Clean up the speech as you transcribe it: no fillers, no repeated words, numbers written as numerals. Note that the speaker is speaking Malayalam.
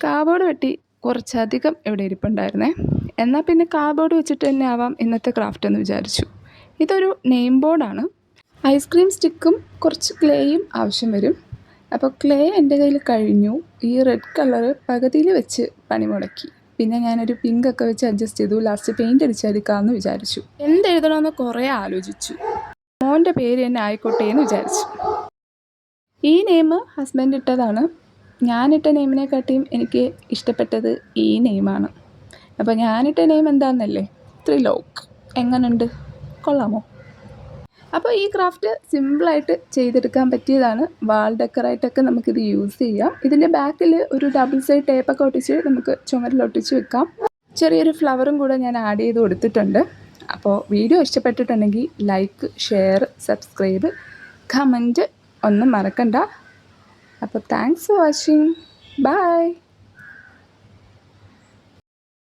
കാർഡ്ബോർഡ് വെട്ടി കുറച്ചധികം ഇവിടെ ഇരിപ്പുണ്ടായിരുന്നേ. എന്നാൽ പിന്നെ കാർഡ്ബോർഡ് വെച്ചിട്ട് തന്നെ ആവാം ഇന്നത്തെ ക്രാഫ്റ്റ് എന്ന് വിചാരിച്ചു. ഇതൊരു നെയിം ബോർഡാണ്. ഐസ്ക്രീം സ്റ്റിക്കും കുറച്ച് ക്ലേയും ആവശ്യം വരും. അപ്പോൾ ക്ലേ എൻ്റെ കയ്യിൽ കഴിഞ്ഞു. ഈ റെഡ് കളറ് പകുതിയിൽ വെച്ച് പണി മുടക്കി. പിന്നെ ഞാനൊരു പിങ്കൊക്കെ വെച്ച് അഡ്ജസ്റ്റ് ചെയ്തു. ലാസ്റ്റ് പെയിൻ്റ് അടിച്ചെടുക്കാമെന്ന് വിചാരിച്ചു. എന്തെഴുതണമെന്ന് കുറേ ആലോചിച്ചു. മോൻ്റെ പേര് തന്നെ ആയിക്കോട്ടെ എന്ന് വിചാരിച്ചു. ഈ നെയിം ഹസ്ബൻഡ് ഇട്ടതാണ്. ഞാനിട്ട നെയിമിനെക്കാട്ടിയും എനിക്ക് ഇഷ്ടപ്പെട്ടത് ഈ നെയിമാണ്. അപ്പോൾ ഞാനിട്ട നെയിം എന്താണെന്നല്ലേ? ത്രിലോക്. എങ്ങനെയുണ്ട്? കൊള്ളാമോ? അപ്പോൾ ഈ ക്രാഫ്റ്റ് സിമ്പിളായിട്ട് ചെയ്തെടുക്കാൻ പറ്റിയതാണ്. വാൾ ഡെക്കറായിട്ടൊക്കെ നമുക്കിത് യൂസ് ചെയ്യാം. ഇതിൻ്റെ ബാക്കിൽ ഒരു ഡബിൾ സൈഡ് ടേപ്പൊക്കെ ഒട്ടിച്ച് നമുക്ക് ചുമരിലൊട്ടിച്ച് വെക്കാം. ചെറിയൊരു ഫ്ലവറും കൂടെ ഞാൻ ആഡ് ചെയ്ത് കൊടുത്തിട്ടുണ്ട്. അപ്പോൾ വീഡിയോ ഇഷ്ടപ്പെട്ടിട്ടുണ്ടെങ്കിൽ ലൈക്ക്, ഷെയർ, സബ്സ്ക്രൈബ്, കമൻറ്റ് ഒന്നും മറക്കണ്ട. അപ്പോൾ താങ്ക്സ് ഫോർ വാച്ചിങ്. ബൈ.